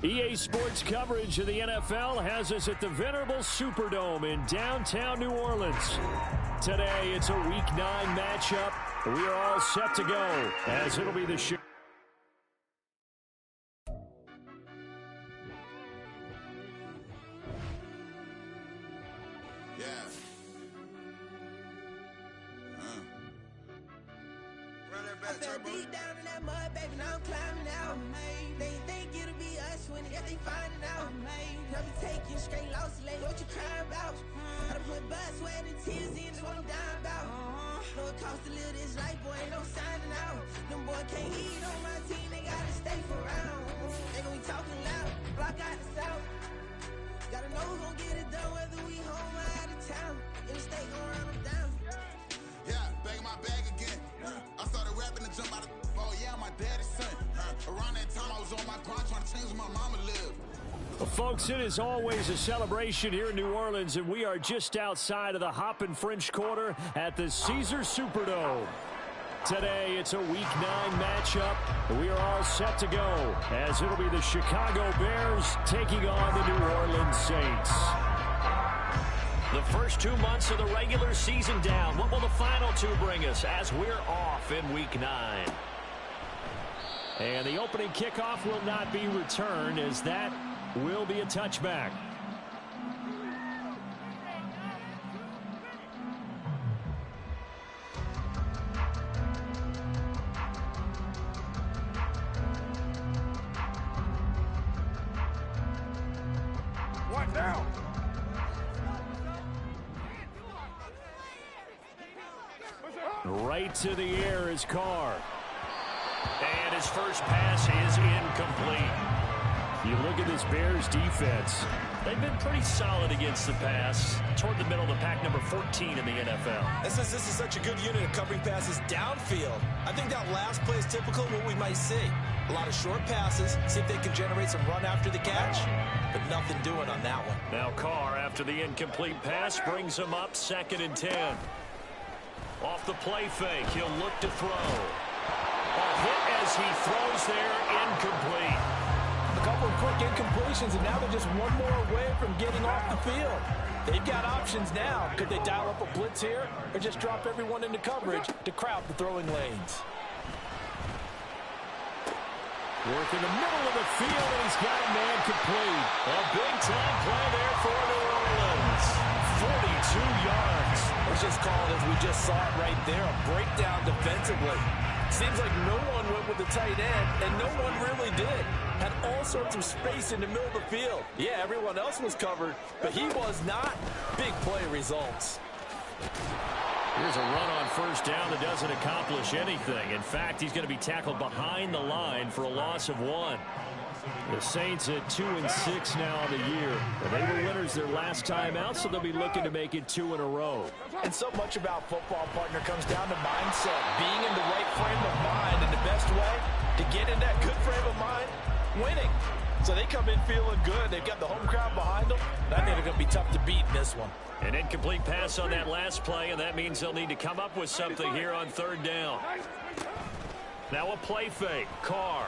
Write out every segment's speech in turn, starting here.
EA Sports coverage of the NFL has us at the venerable Superdome in downtown New Orleans. Today, it's a Week 9 matchup. We are all set to go, as it'll be the show. Deep down in that mud, baby, now I'm climbing out. They think it'll be us when they find it out. Let me take you straight lost, lady, what you crying about? Gotta put blood, sweat, and tears in, that's what I'm dying about. Know it costs to live this life, boy, ain't no signing out. Them boy can't eat on my team, they gotta stay for round. They gon' be talking loud, block out the south. Gotta know who's gon' get it done, whether we home or out of town. In the state gon' run them down. Yeah, bag my bag again. I started rapping to jump out of oh yeah, my daddy's son. Around that time I was on my grind trying to change where my mama lived. Well, folks, it is always a celebration here in New Orleans, and we are just outside of the Hoppin' French Quarter at the Caesars Superdome. Today, it's a Week 9 matchup. We are all set to go, as it'll be the Chicago Bears taking on the New Orleans Saints. The first 2 months of the regular season down. What will the final two bring us as we're off in Week 9? And the opening kickoff will not be returned, as that will be a touchback. What now? Right to the air is Carr. And his first pass is incomplete. You look at this Bears defense. They've been pretty solid against the pass. Toward the middle of the pack, number 14 in the NFL. This is such a good unit of covering passes downfield. I think that last play is typical of what we might see. A lot of short passes, see if they can generate some run after the catch, but nothing doing on that one. Now Carr, after the incomplete pass, brings him up 2nd and 10. Off the play fake, he'll look to throw. A hit as he throws there, incomplete. A couple of quick incompletions, and now they're just one more away from getting off the field. They've got options now. Could they dial up a blitz here, or just drop everyone into coverage to crowd the throwing lanes? Work in the middle of the field, and he's got a man complete. A big-time play there for New Orleans. 42 yards. Let's just call it as we just saw it right there, a breakdown defensively. Seems like no one went with the tight end, and no one really did. Had all sorts of space in the middle of the field. Yeah, everyone else was covered, but he was not. Big play results. Here's a run on first down that doesn't accomplish anything. In fact, he's going to be tackled behind the line for a loss of 1. The Saints at 2-6 now on the year. And they were winners their last time out, so they'll be looking to make it 2 in a row. And so much about football, partner, comes down to mindset. Being in the right frame of mind, and the best way to get in that good frame of mind, winning. So they come in feeling good. They've got the home crowd behind them. I think they're going to be tough to beat in this one. An incomplete pass on that last play, and that means they'll need to come up with something here on 3rd down. Now a play fake. Carr.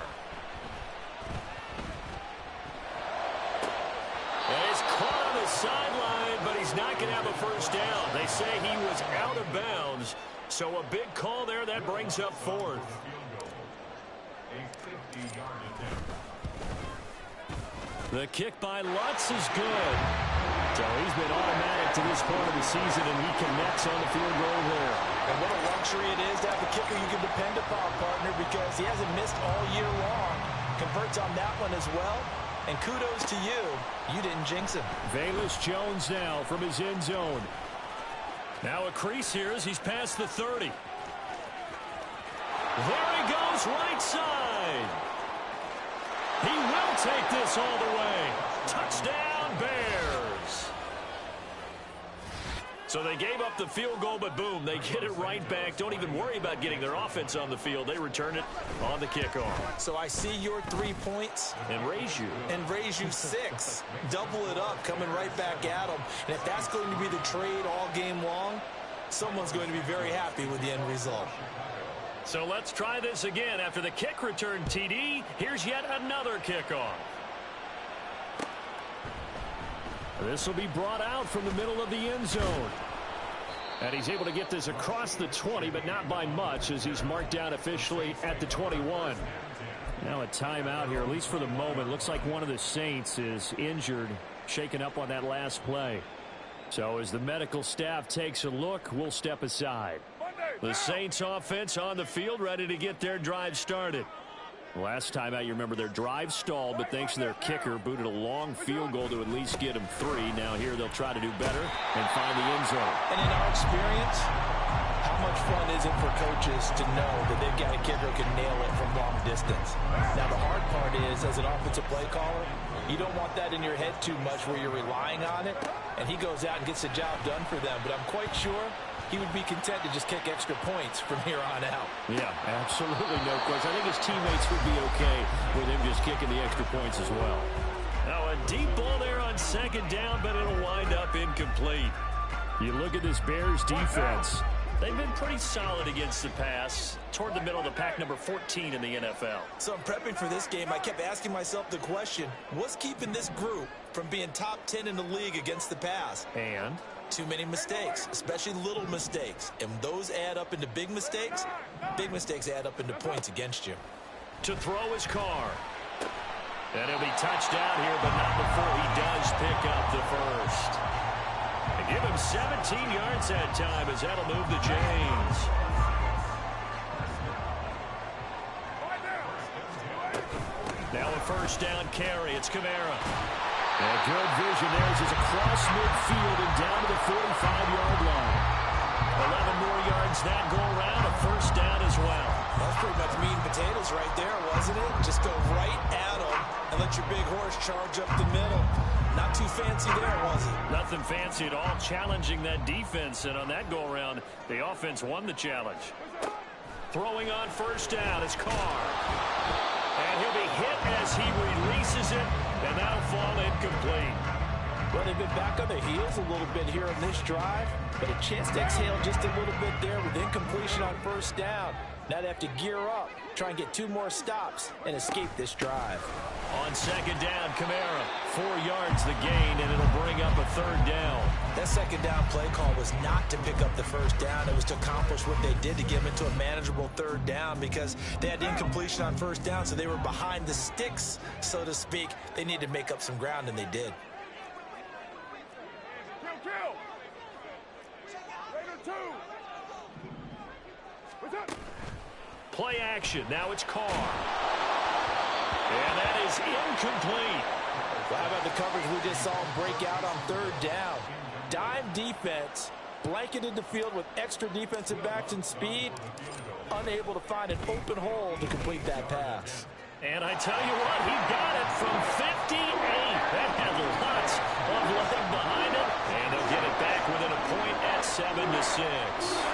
And he's caught on the sideline, but he's not going to have a first down. They say he was out of bounds, so a big call there. That brings up 4th. The kick by Lutz is good. So he's been automatic to this point of the season, and he connects on the field goal there. And what a luxury it is to have a kicker you can depend upon, partner, because he hasn't missed all year long. Converts on that one as well. And kudos to you. You didn't jinx him. Velus Jones now from his end zone. Now a crease here as he's past the 30. There he goes, right side. He will take this all the way. Touchdown, Bears. So they gave up the field goal, but boom, they get it right back. Don't even worry about getting their offense on the field. They return it on the kickoff. So I see your 3 points. And raise you. And raise you 6. Double it up, coming right back at them. And if that's going to be the trade all game long, someone's going to be very happy with the end result. So let's try this again. After the kick return TD, here's yet another kickoff. This will be brought out from the middle of the end zone. And he's able to get this across the 20, but not by much, as he's marked down officially at the 21. Now a timeout here, at least for the moment. Looks like one of the Saints is injured, shaken up on that last play. So as the medical staff takes a look, we'll step aside. The Saints offense on the field, ready to get their drive started. Last time out, you remember their drive stalled, but thanks to their kicker, booted a long field goal to at least get them 3. Now here they'll try to do better and find the end zone. And in our experience, how much fun is it for coaches to know that they've got a kicker who can nail it from long distance? Now the hard part is, as an offensive play caller, you don't want that in your head too much where you're relying on it, and he goes out and gets the job done for them. But I'm quite sure he would be content to just kick extra points from here on out. Yeah, absolutely no question. I think his teammates would be okay with him just kicking the extra points as well. Now a deep ball there on second down, but it'll wind up incomplete. You look at this Bears defense. They've been pretty solid against the pass, toward the middle of the pack, number 14 in the NFL. So I'm prepping for this game. I kept asking myself the question, what's keeping this group from being top 10 in the league against the pass? And too many mistakes, especially little mistakes. And those add up into big mistakes. Big mistakes add up into points against you. To throw his car. And he'll be touched down here, but not before he does pick up the first. They give him 17 yards that time, as that'll move the chains. Now a first down carry. It's Kamara. And good vision there as he's across midfield and down to the 45-yard line. 11 more yards that go around, a first down as well. That's pretty much meat and potatoes right there, wasn't it? Just go right at him and let your big horse charge up the middle. Not too fancy there, was it? Nothing fancy at all, challenging that defense. And on that go-around, the offense won the challenge. Throwing on first down is Carr. And he'll be hit as he releases it, and that'll fall incomplete. Well, they've been back on their heels a little bit here on this drive, but a chance to exhale just a little bit there with incompletion on first down. Now they have to gear up, try and get 2 more stops, and escape this drive. On second down, Kamara, 4 yards the gain, and it'll bring up a third down. That second down play call was not to pick up the first down. It was to accomplish what they did, to get them into a manageable third down, because they had incompletion on first down, so they were behind the sticks, so to speak. They needed to make up some ground, and they did. Play action. Now it's Carr. And that is incomplete. Well, how about the coverage we just saw him break out on third down? Dime defense, blanketed the field with extra defensive backs and speed, unable to find an open hole to complete that pass. And I tell you what, he got it from 58. That had lots of leg behind it. And they'll get it back within a point at 7-6.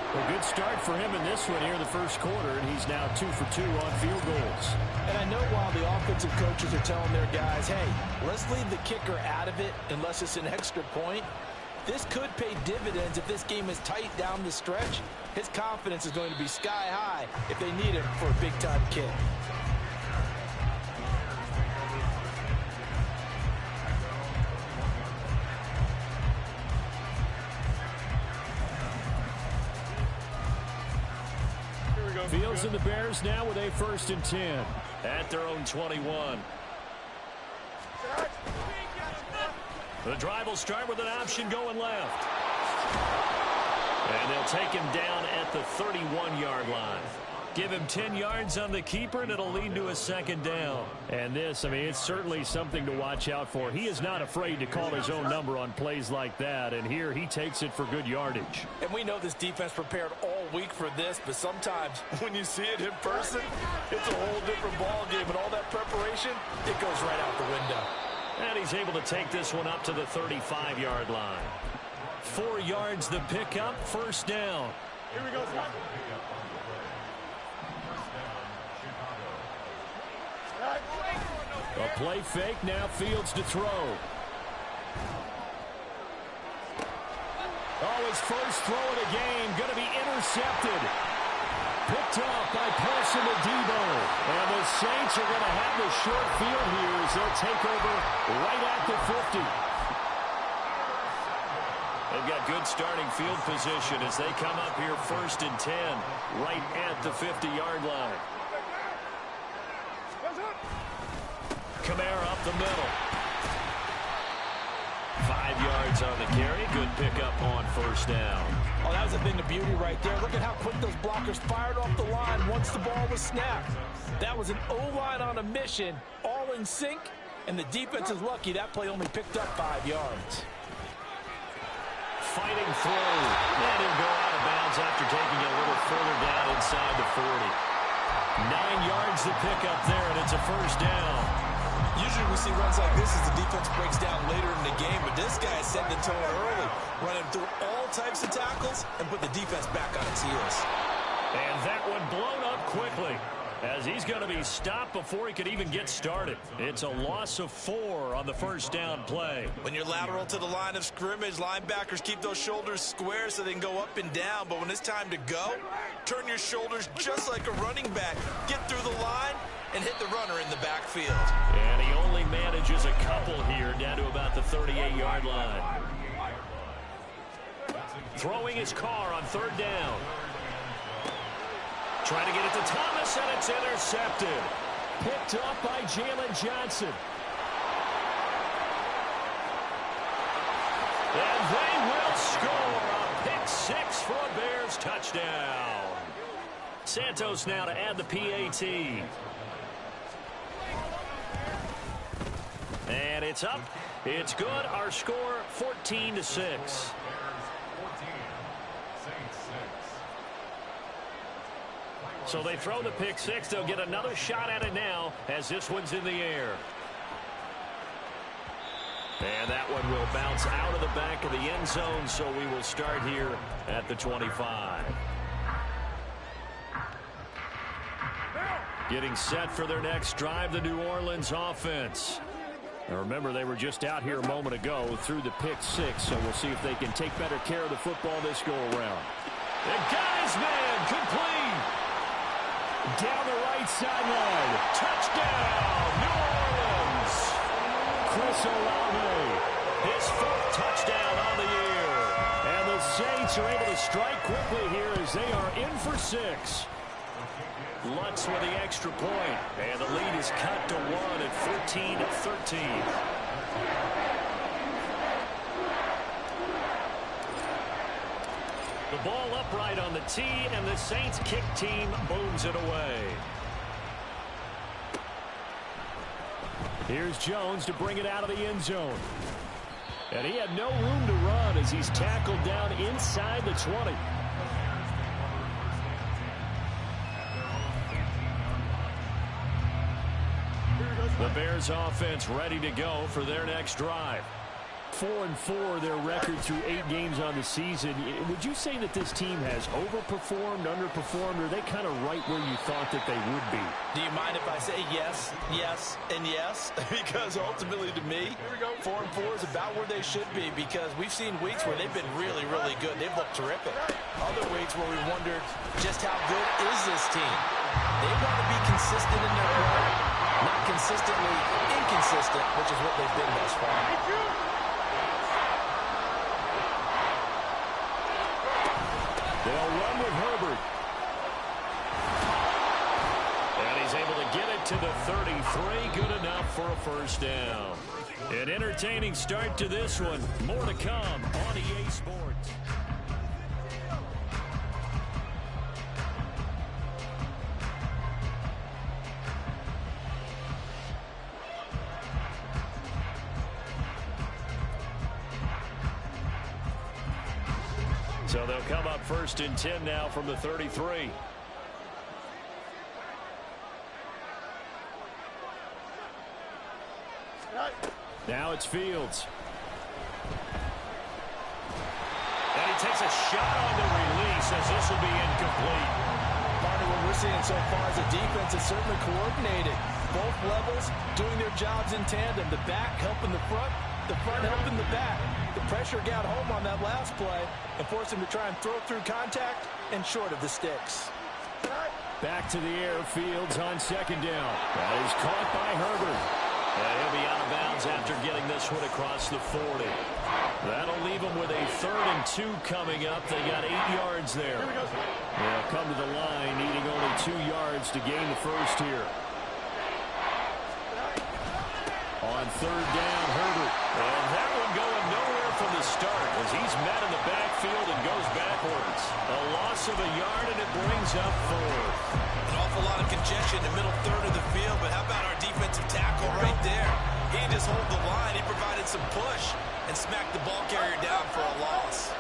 A good start for him in this one here in the first quarter, and he's now 2 for 2 on field goals. And I know while the offensive coaches are telling their guys, hey, let's leave the kicker out of it unless it's an extra point, this could pay dividends if this game is tight down the stretch. His confidence is going to be sky high if they need him for a big-time kick. Fields and the Bears now with a 1st and 10 at their own 21. The drive will start with an option going left. And they'll take him down at the 31-yard line. Give him 10 yards on the keeper, and it'll lead to a second down. And this, I mean, it's certainly something to watch out for. He is not afraid to call his own number on plays like that, and here he takes it for good yardage. And we know this defense prepared all week for this, but sometimes when you see it in person, it's a whole different ball game, and all that preparation, it goes right out the window. And he's able to take this one up to the 35-yard line. 4 yards the pickup, first down. Here we go, Scott. A play fake, now Fields to throw. Oh, his first throw of the game, going to be intercepted. Picked off by Paulson Adebo. And the Saints are going to have the short field here as they'll take over right at the 50. They've got good starting field position as they come up here 1st and 10 right at the 50-yard line. Kamara up the middle. 5 yards on the carry. Good pickup on 1st down. Oh, that was a thing of beauty right there. Look at how quick those blockers fired off the line once the ball was snapped. That was an O-line on a mission, all in sync, and the defense is lucky that play only picked up 5 yards. Fighting through. Let him go out of bounds after taking a little further down inside the 40. 9 yards to pick up there, and it's a 1st down. Usually we see runs like this as the defense breaks down later in the game, but this guy is setting the tone early, running through all types of tackles and put the defense back on its heels. And that one blown up quickly as he's going to be stopped before he could even get started. It's a loss of 4 on the 1st down play. When you're lateral to the line of scrimmage, linebackers keep those shoulders square so they can go up and down, but when it's time to go, turn your shoulders just like a running back. Get through the line and hit the runner in the backfield. And he only manages a couple here down to about the 38-yard line. Throwing his car on 3rd down. Trying to get it to Thomas, and it's intercepted. Picked up by Jalen Johnson. And they will score a pick 6 for a Bears touchdown. Santos now to add the PAT. And it's up. It's good. Our score 14-6. So they throw the pick 6. They'll get another shot at it now as this one's in the air. And that one will bounce out of the back of the end zone, so we will start here at the 25. Getting set for their next drive, the New Orleans offense. Now remember, they were just out here a moment ago through the pick 6, so we'll see if they can take better care of the football this go-around. And got his man, complete. Down the right sideline. Touchdown, New Orleans. Chris Olave, his 4th touchdown on the year. And the Saints are able to strike quickly here as they are in for 6. Lutz with the extra point, and the lead is cut to 1 at 14-13. The ball upright on the tee, and the Saints kick team booms it away. Here's Jones to bring it out of the end zone. And he had no room to run as he's tackled down inside the 20. The Bears offense ready to go for their next drive. 4-4 their record through 8 games on the season. Would you say that this team has overperformed, underperformed, or are they kind of right where you thought that they would be? Do you mind if I say yes, yes, and yes? Because ultimately to me, 4-4 is about where they should be, because we've seen weeks where they've been really, really good. They've looked terrific. Other weeks where we wondered just how good is this team? They want to be consistent in their play, not consistently inconsistent, which is what they've been thus far. They'll run with Herbert. And he's able to get it to the 33. Good enough for a 1st down. An entertaining start to this one. More to come on EA Sports. So they'll come up 1st and 10 now from the 33. Now it's Fields. And he takes a shot on the release as this will be incomplete. Part of what we're seeing so far as a defense is certainly coordinated. Both levels doing their jobs in tandem. The back helping the front helping the back. The pressure got home on that last play and forced him to try and throw through contact and short of the sticks. Back to the air, Fields on second down. That is caught by Herbert. And he'll be out of bounds after getting this one across the 40. That'll leave them with a 3rd and 2 coming up. They got 8 yards there. They'll come to the line, needing only 2 yards to gain the first here. On 3rd down, Herbert. And that one going nowhere from the start as he's met in the backfield and goes backwards. A loss of a yard, and it brings up 4. An awful lot of congestion in the middle third of the field, but how about our defensive tackle right there? He didn't just hold the line, he provided some push and smacked the ball carrier down for a loss.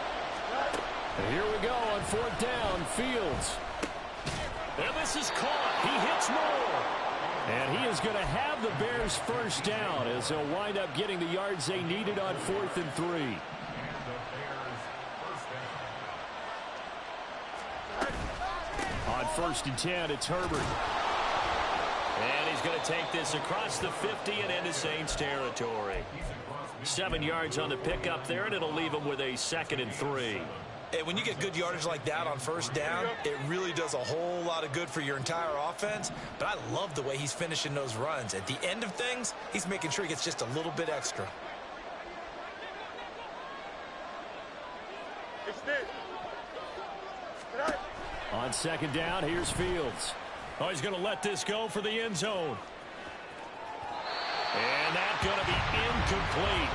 And here we go on 4th down, Fields. And this is caught. He hits more. And he is going to have the Bears first down as they'll wind up getting the yards they needed on 4th and 3. On 1st and 10, it's Herbert. And he's going to take this across the 50 and into Saints territory. 7 yards on the pickup there, and it'll leave him with a 2nd and 3. And when you get good yardage like that on 1st down, it really does a whole lot of good for your entire offense. But I love the way he's finishing those runs. At the end of things, he's making sure he gets just a little bit extra. On 2nd down, here's Fields. Oh, he's going to let this go for the end zone. And that's going to be incomplete.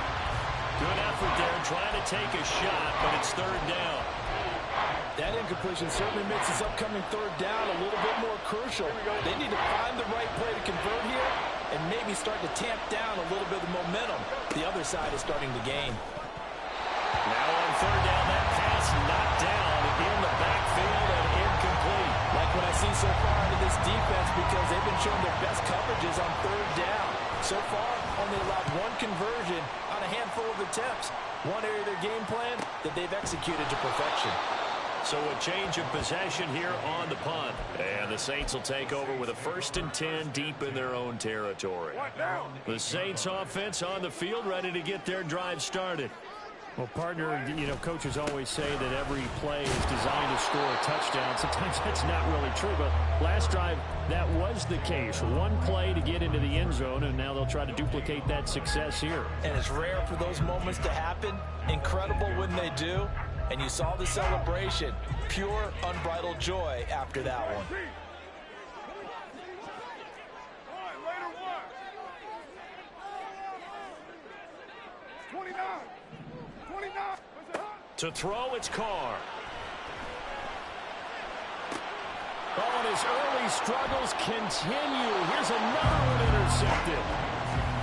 Good effort there trying to take a shot, but it's 3rd down. That incompletion certainly makes his upcoming 3rd down a little bit more crucial. They need to find the right play to convert here and maybe start to tamp down a little bit of momentum. The other side is starting to gain. Now on 3rd down, that pass knocked down in the backfield and incomplete. Like what I see so far out of this defense, because they've been showing their best coverages on 3rd down. So far, only allowed 1 conversion on a handful of attempts. One area of their game plan that they've executed to perfection. So a change of possession here on the punt. And the Saints will take over with a 1st and 10 deep in their own territory. The Saints offense on the field ready to get their drive started. Well, partner, you know, coaches always say that every play is designed to score a touchdown. Sometimes that's not really true, but last drive, that was the case. 1 play to get into the end zone, and now they'll try to duplicate that success here. And it's rare for those moments to happen. Incredible when they do. And you saw the celebration. Pure, unbridled joy after that one. To throw, it's Carr. Oh, and his early struggles continue. Here's another one intercepted.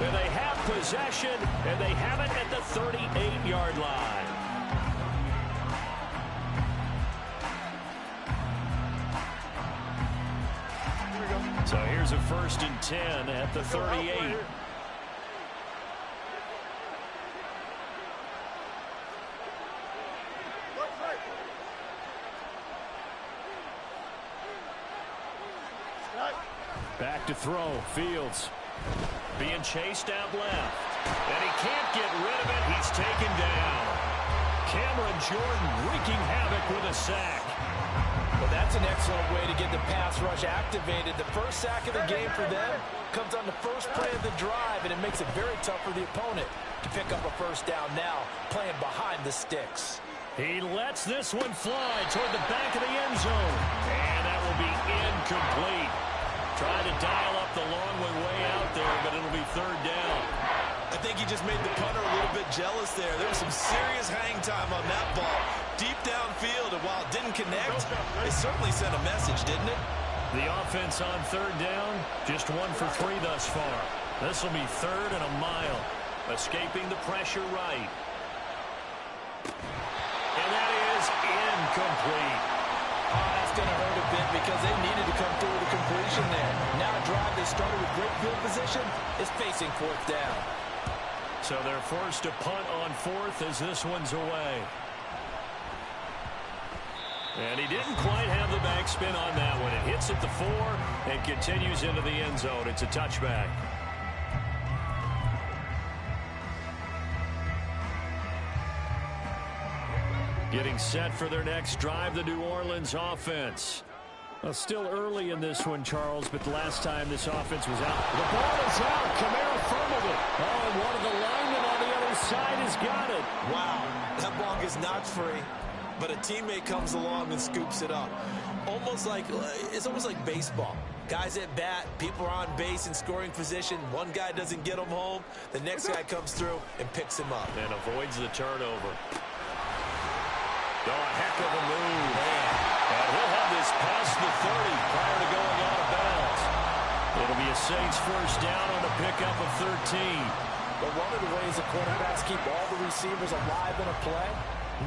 And they have possession, and they have it at the 38-yard line. So here's a 1st and 10 at the 38. Back to throw, Fields. Being chased out left. And he can't get rid of it. He's taken down. Cameron Jordan wreaking havoc with a sack. Well, that's an excellent way to get the pass rush activated. The first sack of the game for them comes on the first play of the drive, and it makes it very tough for the opponent to pick up a 1st down now, playing behind the sticks. He lets this one fly toward the back of the end zone. And that will be incomplete. Trying to dial up the long way out there, but it'll be 3rd down. I think he just made the punter a little bit jealous there. There was some serious hang time on that ball. Deep downfield, and while it didn't connect, it certainly sent a message, didn't it? The offense on 3rd down, just 1 for 3 thus far. This will be 3rd and a mile. Escaping the pressure right. And that is incomplete. Oh, that's going to hurt a bit because they needed to come through with a completion there. Now a drive that started with great field position is facing 4th down. So they're forced to punt on 4th as this one's away. And he didn't quite have the backspin on that one. It hits at the 4 and continues into the end zone. It's a touchback. Getting set for their next drive, the New Orleans offense. Well, still early in this one, Charles, but the last time this offense was out. The ball is out. Kamara fumbled it. Oh, and one of the linemen on the other side has got it. Wow, that ball is not free, but a teammate comes along and scoops it up. It's almost like baseball. Guys at bat, people are on base in scoring position. One guy doesn't get him home. The next guy comes through and picks him up. And avoids the turnover. Oh, a heck of a move. Man. And he'll have this past the 30 prior to going out of bounds. It'll be a Saints first down on the pickup of 13. But one of the ways the quarterbacks keep all the receivers alive in a play,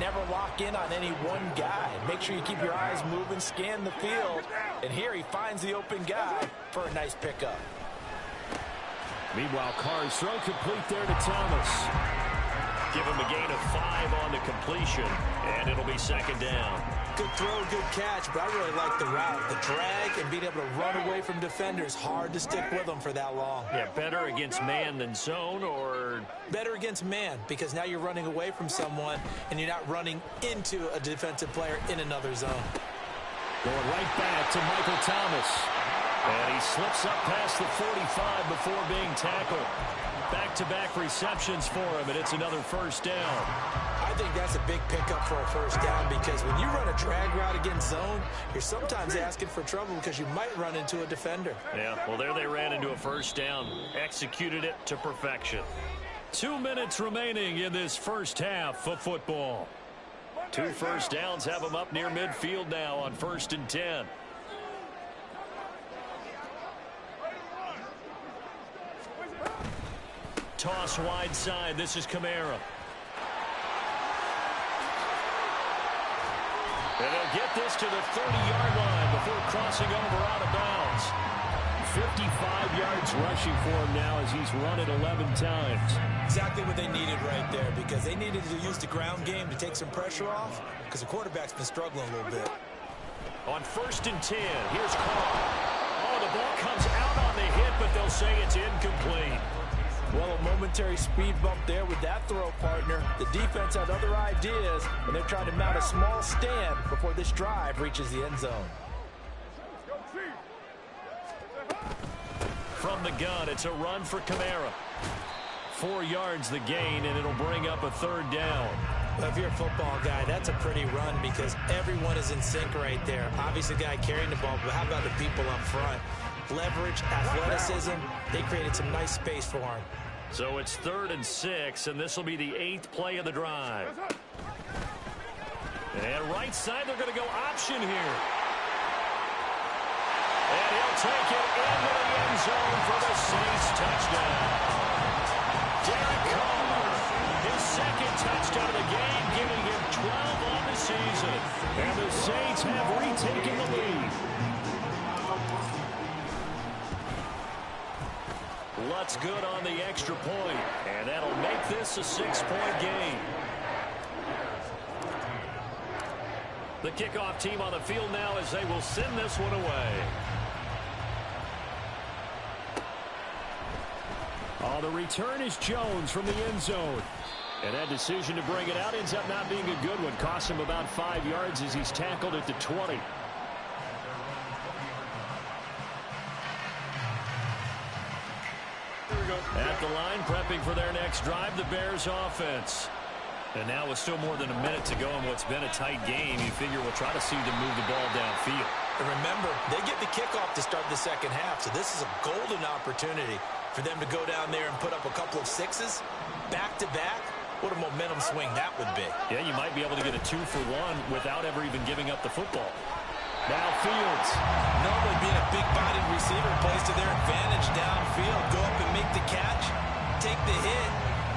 never lock in on any one guy. Make sure you keep your eyes moving, scan the field. And here he finds the open guy for a nice pickup. Meanwhile, Carr's throw complete there to Thomas. Give him a gain of 5 on the completion, and it'll be second down. Good throw, good catch, but I really like the route. The drag and being able to run away from defenders. Hard to stick with them for that long. Yeah, better against man than zone, or? Better against man, because now you're running away from someone, and you're not running into a defensive player in another zone. Going right back to Michael Thomas. And he slips up past the 45 before being tackled. Back-to-back receptions for him, and it's another first down. I think that's a big pickup for a first down, because when you run a drag route against zone, you're sometimes asking for trouble because you might run into a defender. Yeah, well, there they ran into a first down. Executed it to perfection. 2 minutes remaining in this first half of football. 2 first downs have them up near midfield now on 1st and 10. Toss wide side. This is Kamara. And they'll get this to the 30-yard line before crossing over out of bounds. 55 yards rushing for him now as he's run it 11 times. Exactly what they needed right there, because they needed to use the ground game to take some pressure off, because the quarterback's been struggling a little bit. On 1st and 10, here's Carr. Oh, the ball comes out on the hit, but they'll say it's incomplete. Well, a momentary speed bump there with that throw, partner. The defense had other ideas, and they're trying to mount a small stand before this drive reaches the end zone. From the gun, it's a run for Kamara. 4 yards the gain, and it'll bring up a 3rd down. Well, if you're a football guy, that's a pretty run because everyone is in sync right there. Obviously, the guy carrying the ball, but how about the people up front? Leverage, athleticism, they created some nice space for him. So it's 3rd and 6, and this will be the 8th play of the drive. And right side, they're going to go option here. And he'll take it into the end zone for the Saints touchdown. Derek Carr, his 2nd touchdown of the game, giving him 12 on the season. And the Saints have retaken the lead. Lutz good on the extra point, and that'll make this a 6-point game. The kickoff team on the field now as they will send this one away. Oh, the return is Jones from the end zone. And that decision to bring it out ends up not being a good one. Costs him about 5 yards as he's tackled at the 20. At the line, prepping for their next drive, the Bears offense. And now with still more than a minute to go in what's been a tight game, you figure we'll try to see them move the ball downfield. And remember, they get the kickoff to start the second half, so this is a golden opportunity for them to go down there and put up a couple of 6s back-to-back. What a momentum swing that would be. Yeah, you might be able to get a 2-for-1 without ever even giving up the football. Now Fields. Normally being a big-bodied receiver plays to their advantage downfield. Go up and make the catch, take the hit,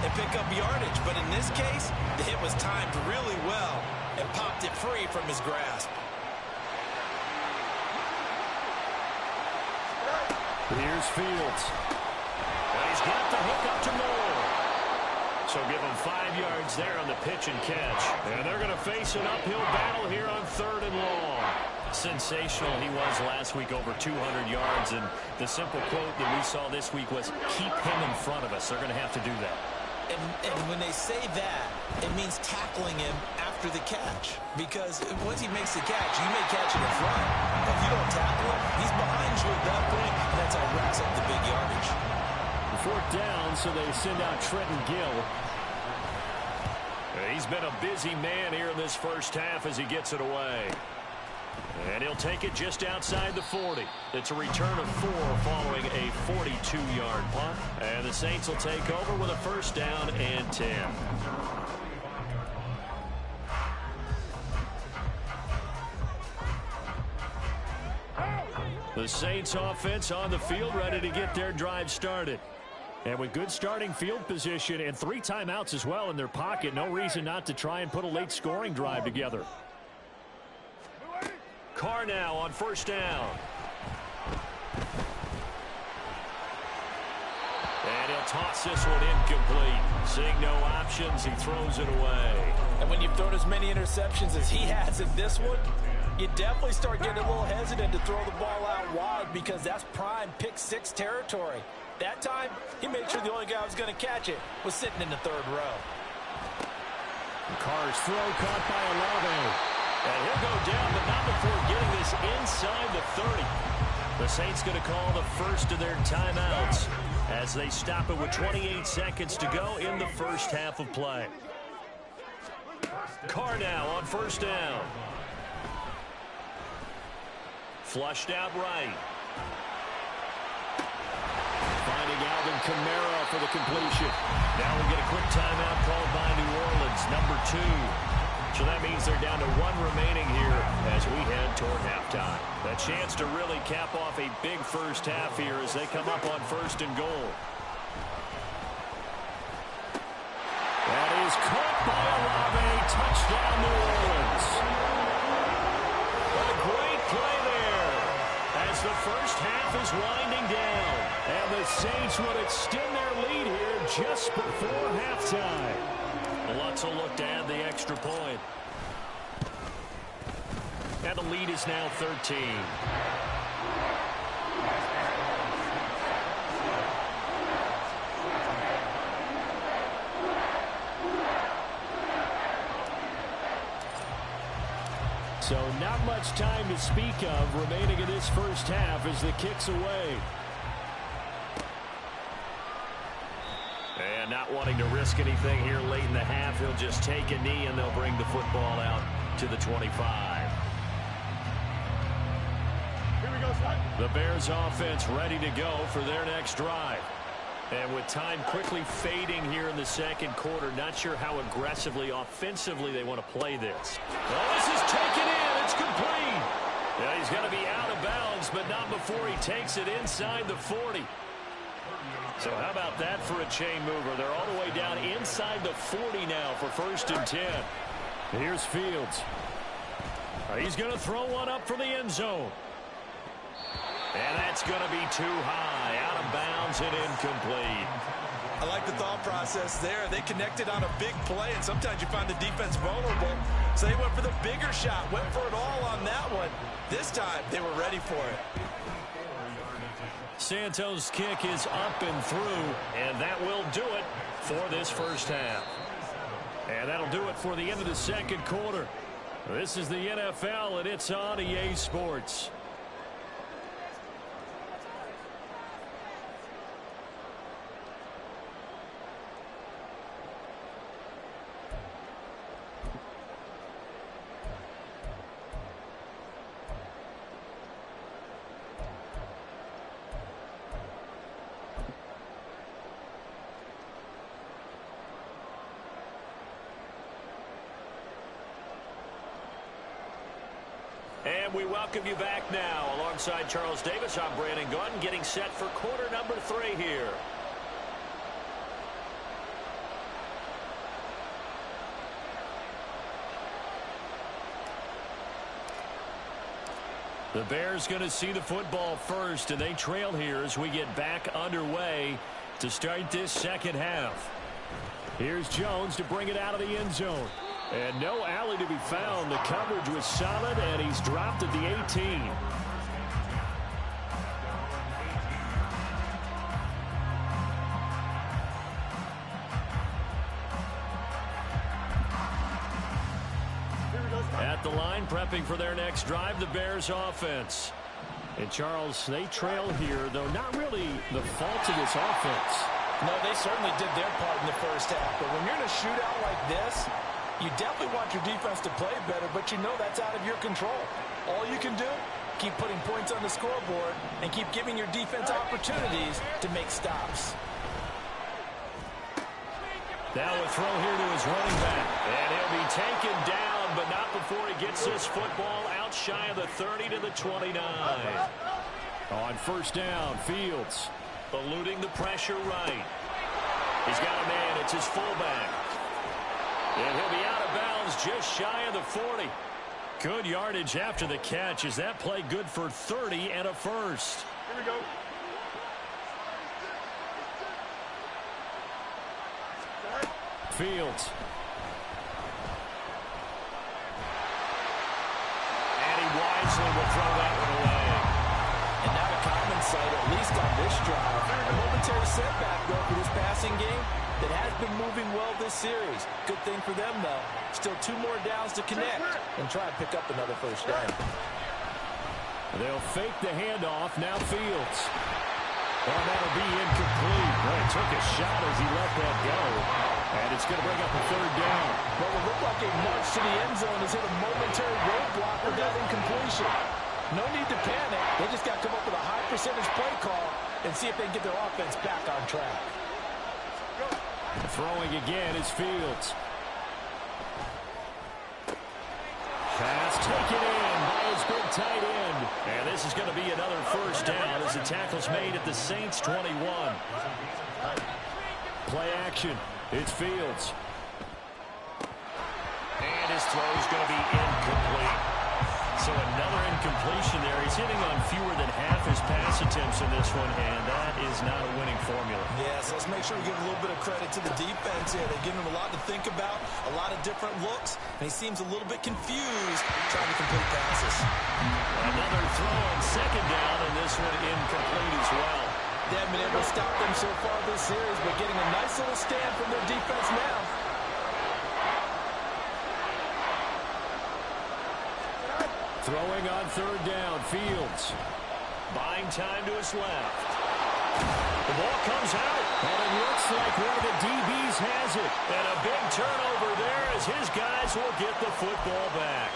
and pick up yardage. But in this case, the hit was timed really well and popped it free from his grasp. Here's Fields. And he's got the hook up to Moore. So give him 5 yards there on the pitch and catch. And they're going to face an uphill battle here on 3rd and long. Sensational he was last week, over 200 yards. And the simple quote that we saw this week was, keep him in front of us. They're going to have to do that. And when they say that, it means tackling him after after the catch. Because once he makes the catch, you may catch it in front. If you don't tackle him, he's behind you at that point, and that's how he racks up the big yardage. 4th down, so they send out Trenton Gill. He's been a busy man here in this first half as he gets it away. And he'll take it just outside the 40. It's a return of 4 following a 42-yard punt. And the Saints will take over with a 1st down and 10. The Saints offense on the field, ready to get their drive started. And with good starting field position and 3 timeouts as well in their pocket, no reason not to try and put a late scoring drive together. Carr now on 1st down. And he'll toss this one incomplete. Seeing no options, he throws it away. And when you've thrown as many interceptions as he has in this one, you definitely start getting a little hesitant to throw the ball out wide because that's prime pick-6 territory. That time, he made sure the only guy who was going to catch it was sitting in the 3rd row. Carr's throw caught by Olave. And he'll go down, but not before getting this inside the 30. The Saints going to call the first of their timeouts as they stop it with 28 seconds to go in the first half of play. Carr now on 1st down. Flushed out right. Finding Alvin Kamara for the completion. Now we get a quick timeout called by New Orleans, number 2. So that means they're down to 1 remaining here as we head toward halftime. A chance to really cap off a big first half here as they come up on 1st and goal. That is caught by Olave. Touchdown, New Orleans. A great play there as the first half is winding down. And the Saints would extend their lead here just before halftime. Lutz will look to add the extra point. And the lead is now 13. So not much time to speak of remaining in this first half as the kick's away. And not wanting to risk anything here late in the half, he'll just take a knee and they'll bring the football out to the 25. Here we go, son. The Bears offense ready to go for their next drive. And with time quickly fading here in the 2nd quarter, not sure how aggressively, offensively they want to play this. Well, this is taken in. It's complete. Yeah, he's going to be out of bounds, but not before he takes it inside the 40. So how about that for a chain mover? They're all the way down inside the 40 now for 1st and 10. Here's Fields. He's going to throw one up from the end zone. And that's going to be too high. Out of bounds and incomplete. I like the thought process there. They connected on a big play, and sometimes you find the defense vulnerable. So they went for the bigger shot, went for it all on that one. This time, they were ready for it. Santos' kick is up and through, and that will do it for this first half. And that'll do it for the end of the 2nd quarter. This is the NFL, and it's on EA Sports. And we welcome you back now. Alongside Charles Davis, I'm Brandon Gunn, getting set for quarter number 3 here. The Bears going to see the football first, and they trail here as we get back underway to start this 2nd half. Here's Jones to bring it out of the end zone. And no alley to be found. The coverage was solid, and he's dropped at the 18. the line, prepping for their next drive, the Bears offense. And, Charles, they trail here, though not really the fault of this offense. No, they certainly did their part in the first half. But when you're in a shootout like this, you definitely want your defense to play better, but you know that's out of your control. All you can do, keep putting points on the scoreboard and keep giving your defense opportunities to make stops. Now a throw here to his running back. And he'll be taken down, but not before he gets this football out shy of the 30 to the 29. On first down, Fields eluding the pressure right. He's got a man. It's his fullback. And he'll be out of bounds just shy of the 40. Good yardage after the catch. Is that play good for 30 and a first? Here we go. Fields. And he wisely will throw that one away. And not a common sight, at least on this drive. A momentary setback, though, for this passing game that has been moving well this series. Good thing for them, though. Still 2 more downs to connect and try and pick up another first down. They'll fake the handoff. Now Fields. Oh, that'll be incomplete. Boy, took a shot as he let that go. And it's going to bring up a third down. What will look like a march to the end zone has hit a momentary roadblock with that incompletion. No need to panic. They just got to come up with a high percentage play call and see if they can get their offense back on track. Throwing again is Fields. Pass taken in by his big tight end. And this is going to be another first down as the tackle's made at the Saints' 21. Play action. It's Fields. And his throw's going to be incomplete. So another incompletion there. He's hitting on fewer than half his pass attempts in this one, and that is not a winning formula. Yes, let's make sure we give a little bit of credit to the defense here. They've given him a lot to think about, a lot of different looks, and he seems a little bit confused trying to complete passes. Another throw on second down, and this one incomplete as well. They haven't been able to stop them so far this series, but getting a nice little stand from their defense now. Throwing on third down, Fields. Buying time to his left. The ball comes out, and it looks like one of the DBs has it. And a big turnover there as his guys will get the football back.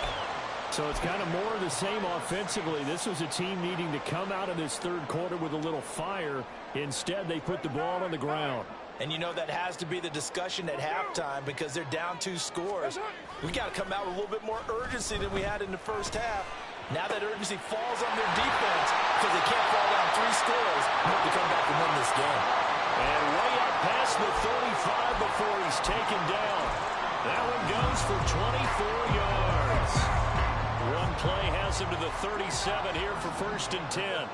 So it's kind of more of the same offensively. This was a team needing to come out of this third quarter with a little fire. Instead, they put the ball on the ground. And you know that has to be the discussion at halftime because they're down 2 scores. We got to come out with a little bit more urgency than we had in the first half. Now that urgency falls on their defense because they can't fall down 3 scores to come back and win this game. And way up past the 35 before he's taken down. That one goes for 24 yards. One play has him to the 37 here for 1st and 10.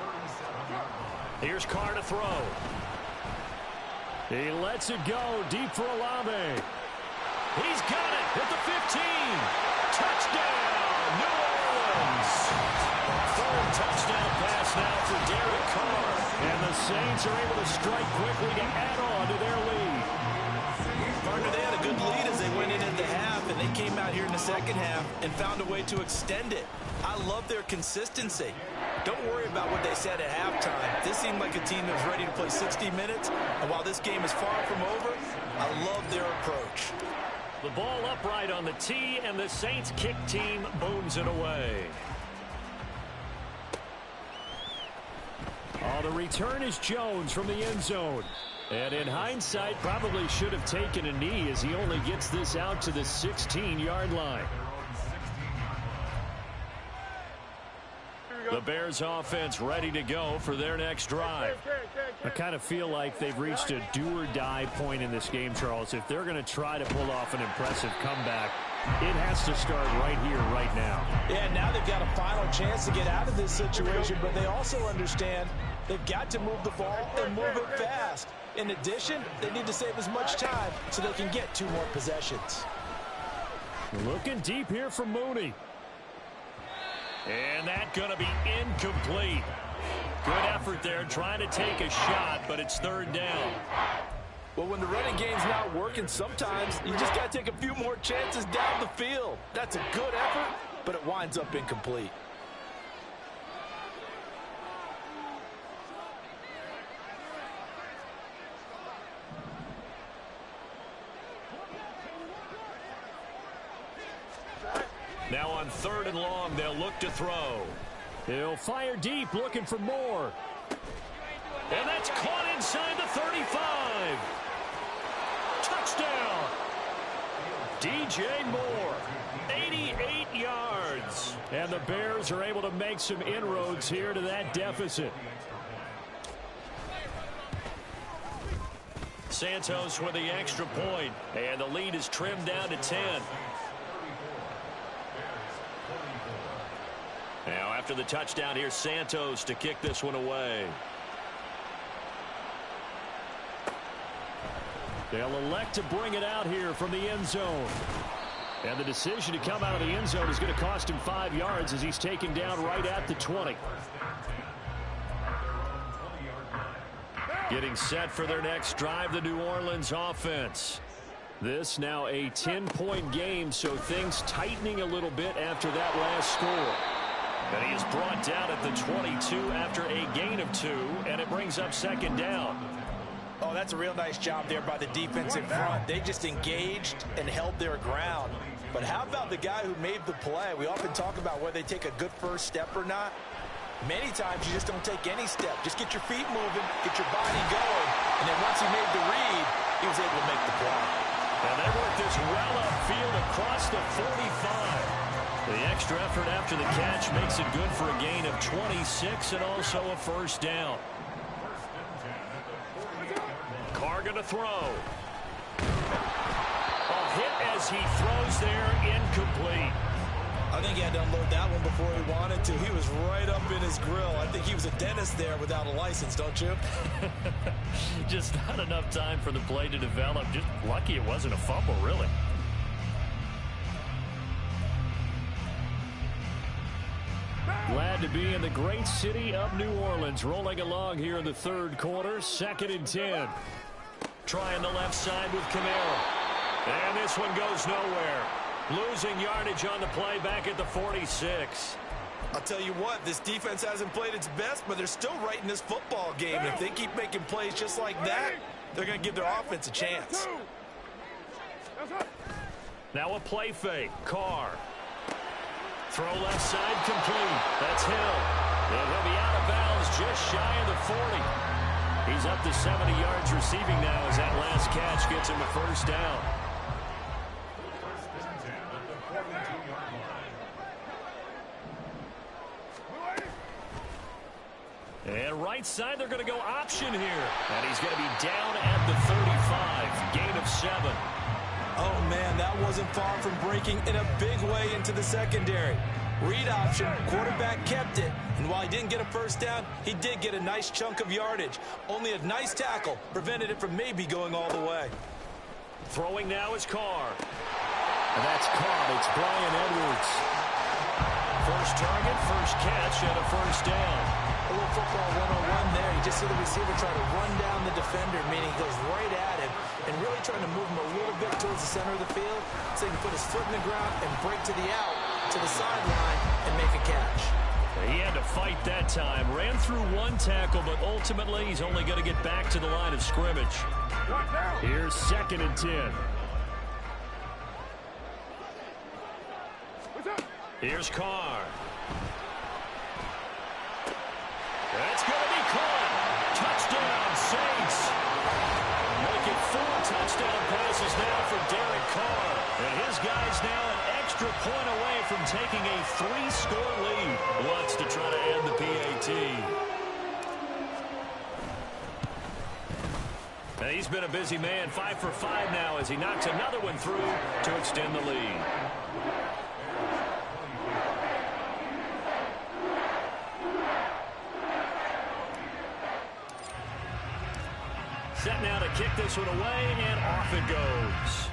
Here's Carr to throw. He lets it go deep for Olave. He's got it at the 15. Touchdown, New Orleans. 3rd touchdown pass now for Derek Carr. And the Saints are able to strike quickly to add on to their lead. Partner, they had a good lead as they went in at the half, and they came out here in the second half and found a way to extend it. I love their consistency. Don't worry about what they said at halftime. This seemed like a team that was ready to play 60 minutes, and while this game is far from over, I love their approach. The ball upright on the tee, and the Saints kick team booms it away. Oh, the return is Jones from the end zone. And in hindsight, probably should have taken a knee as he only gets this out to the 16-yard line. The Bears offense ready to go for their next drive. I kind of feel like they've reached a do-or-die point in this game, Charles. If they're going to try to pull off an impressive comeback, it has to start right here, right now. Yeah, now they've got a final chance to get out of this situation, but they also understand they've got to move the ball and move it fast. In addition, they need to save as much time so they can get 2 more possessions. Looking deep here from Mooney. And that's going to be incomplete. Good effort there trying to take a shot, but it's 3rd down. Well, when the running game's not working, sometimes you just got to take a few more chances down the field. That's a good effort, but it winds up incomplete. Now on 3rd and long, they'll look to throw. He'll fire deep, looking for more. And that's caught inside the 35. Touchdown. DJ Moore, 88 yards. And the Bears are able to make some inroads here to that deficit. Santos with the extra point, and the lead is trimmed down to 10. Now after the touchdown, here's Santos to kick this one away. They'll elect to bring it out here from the end zone. And the decision to come out of the end zone is going to cost him 5 yards as he's taken down right at the 20. Getting set for their next drive, the New Orleans offense. This now a 10-point game, so things tightening a little bit after that last score. And he is brought down at the 22 after a gain of 2, and it brings up 2nd down. Oh, that's a real nice job there by the defensive front. They just engaged and held their ground. But how about the guy who made the play? We often talk about whether they take a good first step or not. Many times you just don't take any step. Just get your feet moving, get your body going, and then once he made the read, he was able to make the play. And they work this well upfield across the 45. The extra effort after the catch makes it good for a gain of 26 and also a 1st down. Carr going to throw. A hit as he throws there, incomplete. I think he had to unload that one before he wanted to. He was right up in his grill. I think he was a dentist there without a license, don't you? Just not enough time for the play to develop. Just lucky it wasn't a fumble, really. Glad to be in the great city of New Orleans. Rolling along here in the 3rd quarter. 2nd and 10. Trying the left side with Camara. And this one goes nowhere. Losing yardage on the play back at the 46. I'll tell you what, this defense hasn't played its best, but they're still right in this football game. And if they keep making plays just like that, they're going to give their offense a chance. Now a play fake. Carr. Throw left side complete. That's Hill. And he'll be out of bounds just shy of the 40. He's up to 70 yards receiving now as that last catch gets him a 1st down. And right side, they're going to go option here. And he's going to be down at the 35. Gain of 7. Oh, man, that wasn't far from breaking in a big way into the secondary. Read option, quarterback kept it. And while he didn't get a 1st down, he did get a nice chunk of yardage. Only a nice tackle prevented it from maybe going all the way. Throwing now is Carr. And that's caught. It's Brian Edwards. First target, first catch, and a 1st down. A little football 101 there. You just see the receiver try to run down the defender, meaning he goes right at him and really trying to move him a little bit towards the center of the field so he can put his foot in the ground and break to the out, to the sideline, and make a catch. He had to fight that time. Ran through one tackle, but ultimately he's only going to get back to the line of scrimmage. Here's 2nd and 10. Here's Carr. That's going to be caught. Touchdown, Saints. Making 4 touchdown passes now for Derek Carr. And his guy's now an extra point away from taking a 3-score lead. Wants to try to end the PAT. And he's been a busy man. 5 for 5 now as he knocks another one through to extend the lead. Set now to kick this one away, and off it goes.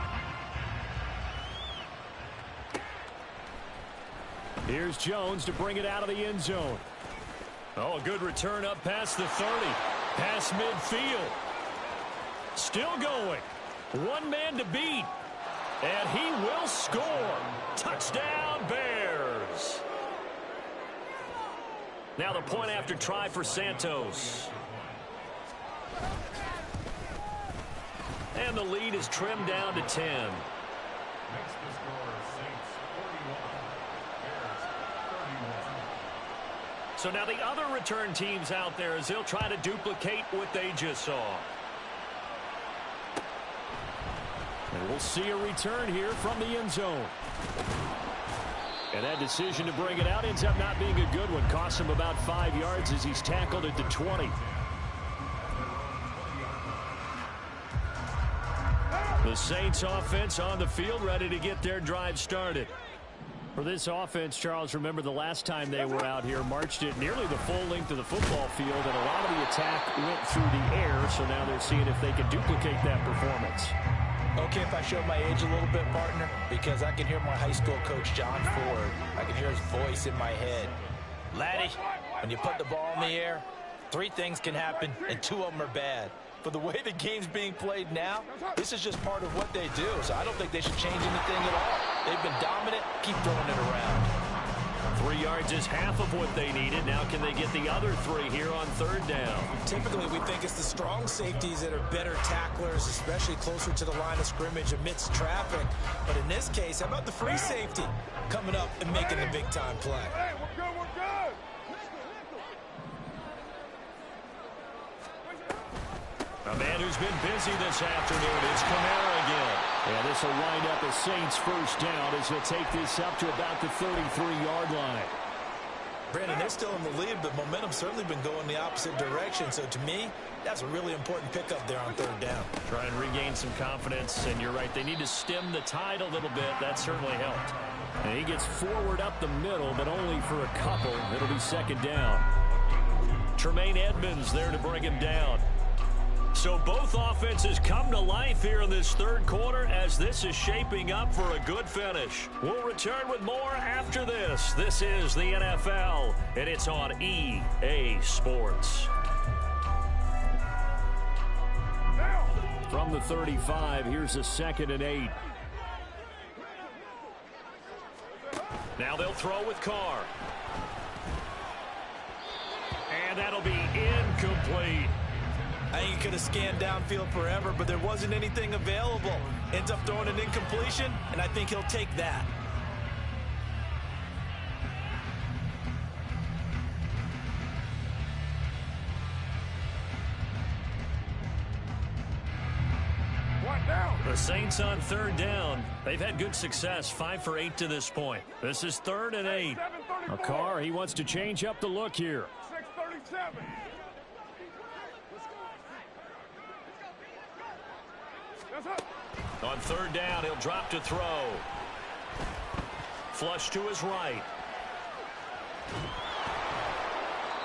Here's Jones to bring it out of the end zone. Oh, a good return up past the 30. Past midfield. Still going. One man to beat. And he will score. Touchdown, Bears. is. Now the point after try for Santos. And the lead is trimmed down to 10. So now the other return teams out there as they'll try to duplicate what they just saw. And we'll see a return here from the end zone. And that decision to bring it out ends up not being a good one. Costs him about 5 yards as he's tackled at the 20. The Saints offense on the field, ready to get their drive started. For this offense, Charles, remember the last time they were out here, marched it nearly the full length of the football field, and a lot of the attack went through the air, so now they're seeing if they can duplicate that performance. Okay, if I show my age a little bit, partner, because I can hear my high school coach, John Ford. I can hear his voice in my head. Laddie, when you put the ball in the air, 3 things can happen, and 2 of them are bad. But the way the game's being played now, this is just part of what they do. So I don't think they should change anything at all. They've been dominant. Keep throwing it around. 3 yards is half of what they needed. Now can they get the other 3 here on 3rd down? Typically, we think it's the strong safeties that are better tacklers, especially closer to the line of scrimmage amidst traffic. But in this case, how about the free safety coming up and making the big-time play? Hey, we're good, we're good. A man who's been busy this afternoon is Kamara again. And this will wind up a Saints first down as he'll take this up to about the 33-yard line. Brandon, they're still in the lead, but momentum's certainly been going the opposite direction. So to me, that's a really important pickup there on 3rd down. Try and regain some confidence, and you're right, they need to stem the tide a little bit. That certainly helped. And he gets forward up the middle, but only for a couple. It'll be 2nd down. Tremaine Edmonds there to bring him down. So both offenses come to life here in this 3rd quarter as this is shaping up for a good finish. We'll return with more after this. This is the NFL, and it's on EA Sports. From the 35, here's a 2nd and 8. Now they'll throw with Carr. And that'll be incomplete. I think he could have scanned downfield forever, but there wasn't anything available. Ends up throwing an incompletion, and I think he'll take that. The Saints on 3rd down. They've had good success, 5 for 8 to this point. This is 3rd and 8. A Carr, he wants to change up the look here. 6:37. On 3rd down, he'll drop to throw. Flush to his right.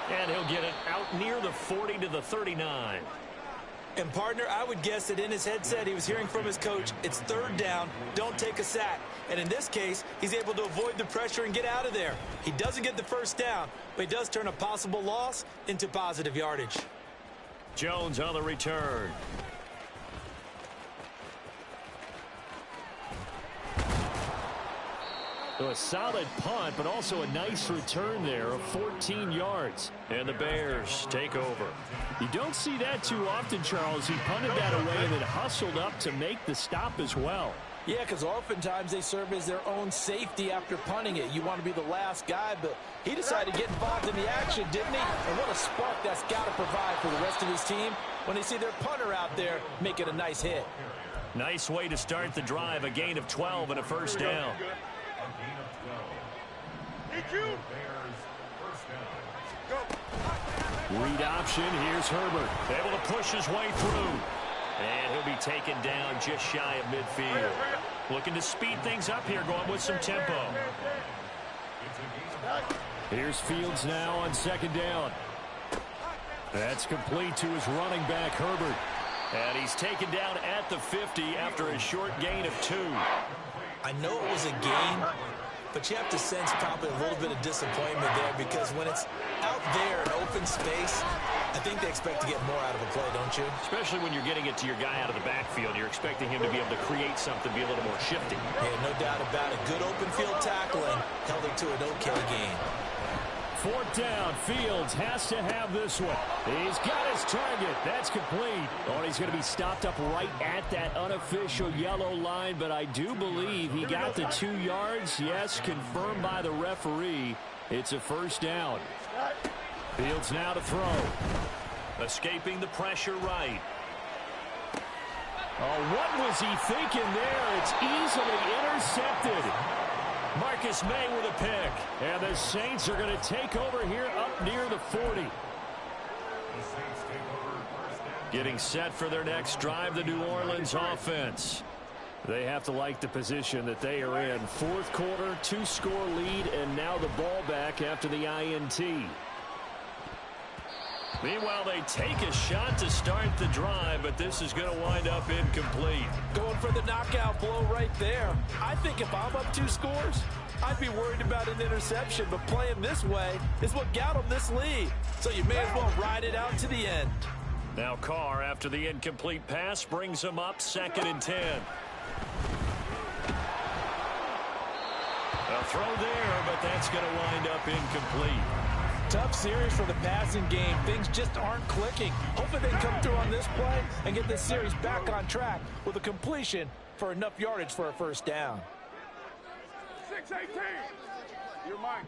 And he'll get it out near the 40 to the 39. And, partner, I would guess that in his headset he was hearing from his coach, it's 3rd down, don't take a sack. And in this case, he's able to avoid the pressure and get out of there. He doesn't get the 1st down, but he does turn a possible loss into positive yardage. Jones on the return. So a solid punt, but also a nice return there of 14 yards. And the Bears take over. You don't see that too often, Charles. He punted that away and then hustled up to make the stop as well. Yeah, because oftentimes they serve as their own safety after punting it. You want to be the last guy, but he decided to get involved in the action, didn't he? And what a spark that's got to provide for the rest of his team when they see their punter out there making a nice hit. Nice way to start the drive, a gain of 12 and a 1st down. Read option, here's Herbert. Able to push his way through. And he'll be taken down just shy of midfield. Looking to speed things up here, going with some tempo. Here's Fields now on 2nd down. That's complete to his running back, Herbert. And he's taken down at the 50 after a short gain of 2. I know it was a gain, but you have to sense probably a little bit of disappointment there because when it's out there in open space, I think they expect to get more out of a play, don't you? Especially when you're getting it to your guy out of the backfield. You're expecting him to be able to create something, be a little more shifty. Yeah, no doubt about it. Good open field tackling held it to an okay gain. Fourth down. Fields has to have this one. He's got his target. That's complete. Oh, he's going to be stopped up right at that unofficial yellow line, but I do believe he got the 2 yards. Yes, confirmed by the referee. It's a first down. Fields now to throw. Escaping the pressure right. Oh, what was he thinking there? It's easily intercepted. Marcus May with a pick. And the Saints are going to take over here up near the 40. Getting set for their next drive, the New Orleans offense. They have to like the position that they are in. Fourth quarter, 2-score lead, and now the ball back after the INT. Meanwhile, they take a shot to start the drive, but this is going to wind up incomplete. Going for the knockout blow right there. I think if I'm up 2 scores, I'd be worried about an interception, but playing this way is what got them this lead. So you may as well ride it out to the end. Now Carr, after the incomplete pass, brings him up 2nd and 10. A throw there, but that's going to wind up incomplete. Tough series for the passing game. Things just aren't clicking. Hoping they come through on this play and get this series back on track with a completion for enough yardage for a first down. 6-18. You're mine.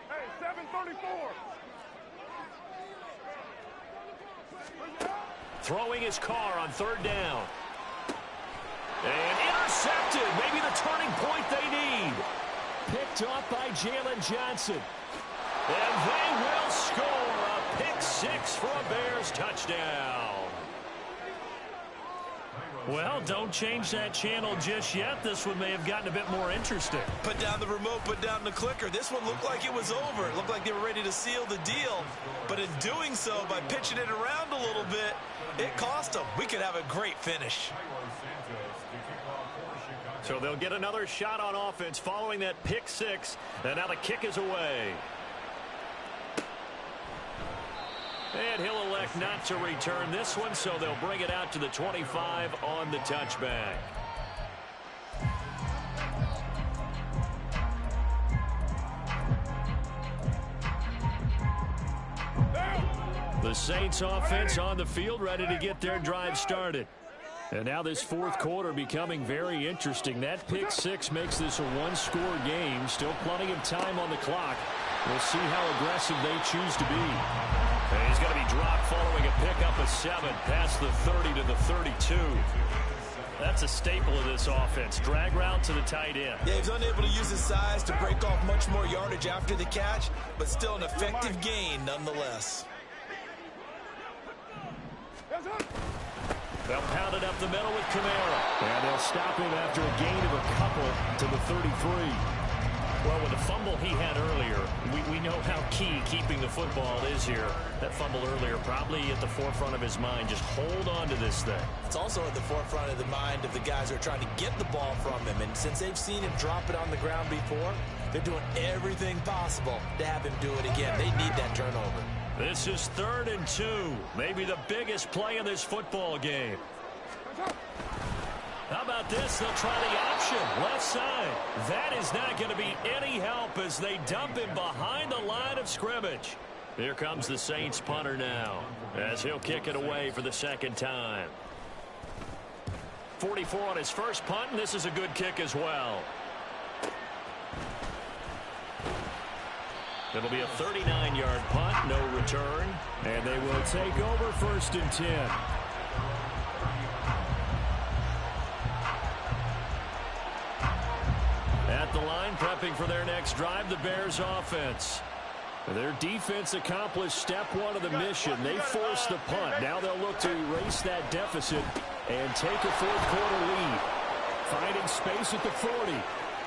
Hey, 7:34. Throwing his Carr on 3rd down. And intercepted. Maybe the turning point they need. Picked off by Jalen Johnson. And they will score a pick 6 for a Bears touchdown. Well, don't change that channel just yet. This one may have gotten a bit more interesting. Put down the remote, put down the clicker. This one looked like it was over. It looked like they were ready to seal the deal. But in doing so, by pitching it around a little bit, it cost them. We could have a great finish. So they'll get another shot on offense following that pick 6. And now the kick is away. And he'll elect not to return this one, so they'll bring it out to the 25 on the touchback. The Saints offense on the field, ready to get their drive started. And now this fourth quarter becoming very interesting. That pick 6 makes this a 1-score game. Still plenty of time on the clock. We'll see how aggressive they choose to be. And he's going to be dropped following a pickup of 7 past the 30 to the 32. That's a staple of this offense. Drag route to the tight end. Yeah, he's unable to use his size to break off much more yardage after the catch, but still an effective gain nonetheless. They'll pound it up the middle with Kamara. And they'll stop him after a gain of a couple to the 33. Well, with the fumble he had earlier, we know how key keeping the football is here. That fumble earlier probably at the forefront of his mind. Just hold on to this thing. It's also at the forefront of the mind of the guys who are trying to get the ball from him. And since they've seen him drop it on the ground before, they're doing everything possible to have him do it again. They need that turnover. This is 3rd and 2. Maybe the biggest play in this football game. How about this? They'll try the option. Left side. That is not going to be any help as they dump him behind the line of scrimmage. Here comes the Saints punter now as he'll kick it away for the 2nd time. 44 on his first punt, and this is a good kick as well. It'll be a 39-yard punt, no return. And they will take over 1st and 10. At the line, prepping for their next drive, the Bears offense. Their defense accomplished step 1 of the mission. They forced the punt. Now they'll look to erase that deficit and take a fourth quarter lead. Finding space at the 40.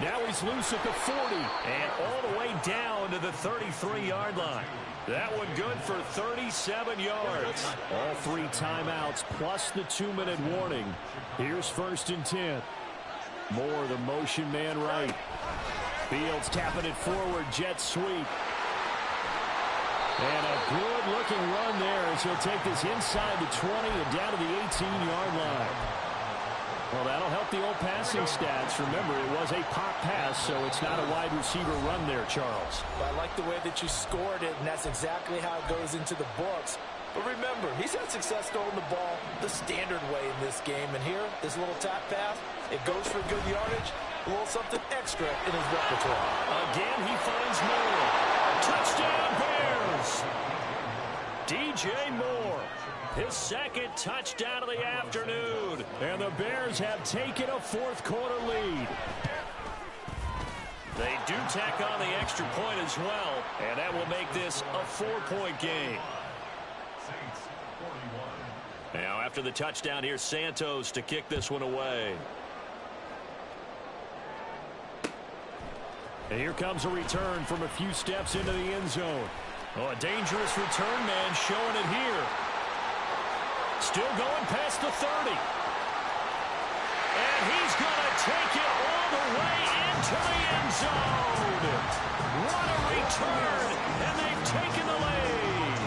Now he's loose at the 40 and all the way down to the 33-yard line. That one good for 37 yards. All 3 timeouts plus the 2-minute warning. Here's 1st and 10. Moore, the motion man right. Fields tapping it forward, jet sweep. And a good-looking run there as he'll take this inside the 20 and down to the 18-yard line. Well, that'll help the old passing stats. Remember, it was a pop pass, so it's not a wide receiver run there, Charles. Well, I like the way that you scored it, and that's exactly how it goes into the books. But remember, he's had success throwing the ball the standard way in this game. And here, this little tap pass, it goes for good yardage, a little something extra in his repertoire. Again, he finds Moore. Touchdown, Bears! DJ Moore. His second touchdown of the afternoon. And the Bears have taken a fourth-quarter lead. They do tack on the extra point as well, and that will make this a 4-point game. Now, after the touchdown, here's Santos to kick this one away. And here comes a return from a few steps into the end zone. Oh, a dangerous return man showing it here. Still going past the 30. And he's going to take it all the way into the end zone. What a return, and they've taken the lead.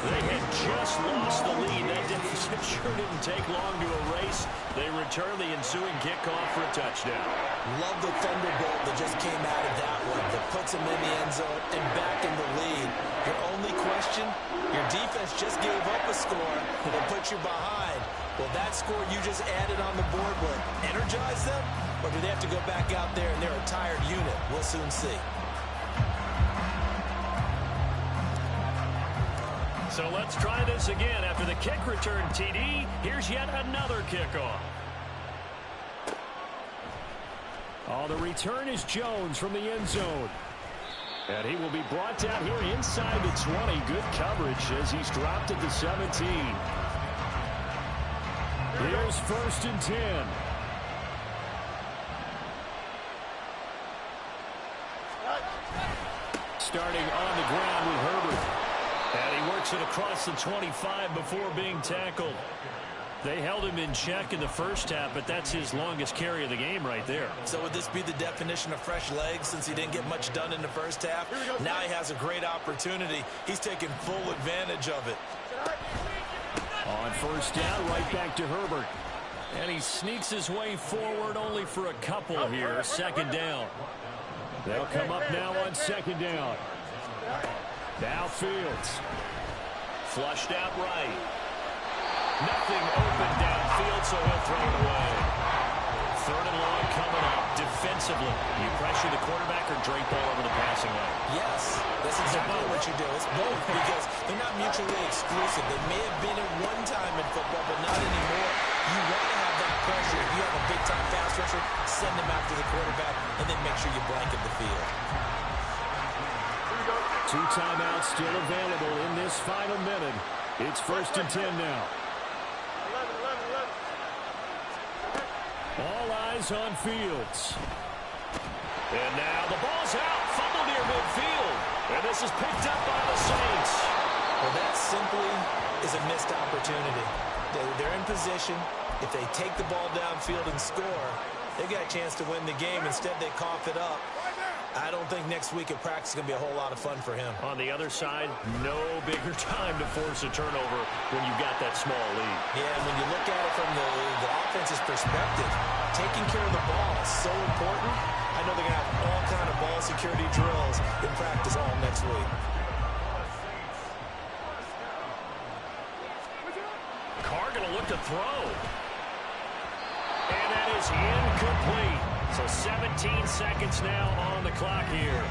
They had just lost the lead. That deficit sure didn't take long to erase. They return the ensuing kickoff for a touchdown. Love the thunderbolt that just came out of that one that puts him in the end zone and back in the lead. Your only question, your defense just gave up a score and put you behind. Well, that score you just added on the board will energize them, or do they have to go back out there and they're a tired unit? We'll soon see. So let's try this again. After the kick return, TD, here's yet another kickoff. Oh, the return is Jones from the end zone. And he will be brought down here inside the 20. Good coverage as he's dropped at the 17. Here's 1st and 10. Starting on the ground with Herbert. And he works it across the 25 before being tackled. They held him in check in the first half, but that's his longest carry of the game right there. So would this be the definition of fresh legs since he didn't get much done in the first half? Now he has a great opportunity. He's taking full advantage of it. On 1st down, right back to Herbert. And he sneaks his way forward only for a couple here. 2nd down. They'll come up now on 2nd down. Now Fields. Flushed out right. Nothing open downfield, so he'll throw it away. 3rd and long coming up. Defensively, you pressure the quarterback or drape all over the passing lane? Yes, that's exactly what you do. It's both because they're not mutually exclusive. They may have been at one time in football, but not anymore. You want to have that pressure. If you have a big-time pass rusher, send them after the quarterback, and then make sure you blanket the field. 2 timeouts still available in this final minute. It's 1st and 10 now. All eyes on Fields. And now the ball's out. Fumble near midfield. And this is picked up by the Saints. Well, that simply is a missed opportunity. They're in position. If they take the ball downfield and score, they got a chance to win the game. Instead, they cough it up. I don't think next week at practice is going to be a whole lot of fun for him. On the other side, no bigger time to force a turnover when you've got that small lead. Yeah, and when you look at it from the offense's perspective, taking care of the ball is so important. I know they're going to have all kind of ball security drills in practice all next week. Carr going to look to throw. And that is incomplete. So 17 seconds now on the clock here.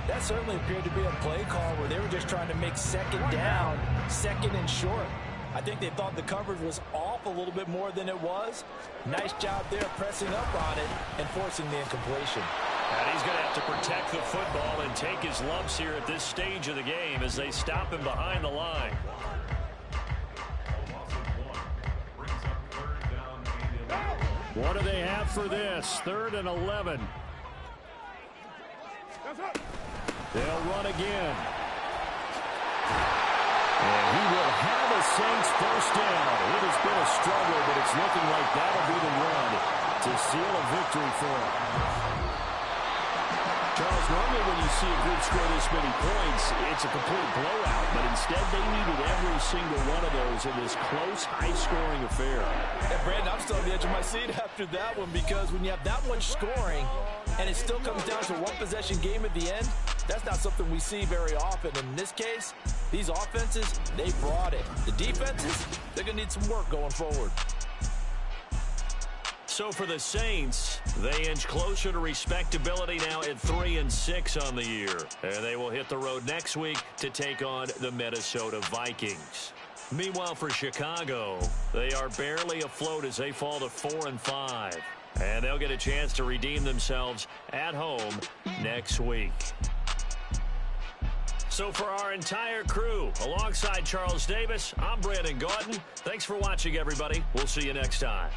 That certainly appeared to be a play call where they were just trying to make 2nd down, 2nd and short. I think they thought the coverage was off a little bit more than it was. Nice job there pressing up on it and forcing the incompletion. And he's going to have to protect the football and take his lumps here at this stage of the game as they stop him behind the line. What do they have for this? 3rd and 11. They'll run again. And he will have a Saints first down. It has been a struggle, but it's looking like that'll be the run to seal a victory for him. Charles, normally when you see a group score this many points, it's a complete blowout. But instead, they needed every single one of those in this close, high-scoring affair. Yeah, Brandon, I'm still on the edge of my seat after that one because when you have that much scoring and it still comes down to a one-possession game at the end, that's not something we see very often. And in this case, these offenses, they brought it. The defenses, they're going to need some work going forward. So for the Saints, they inch closer to respectability now at 3-6 on the year. And they will hit the road next week to take on the Minnesota Vikings. Meanwhile, for Chicago, they are barely afloat as they fall to 4-5. And they'll get a chance to redeem themselves at home next week. So for our entire crew, alongside Charles Davis, I'm Brandon Gaudin. Thanks for watching, everybody. We'll see you next time.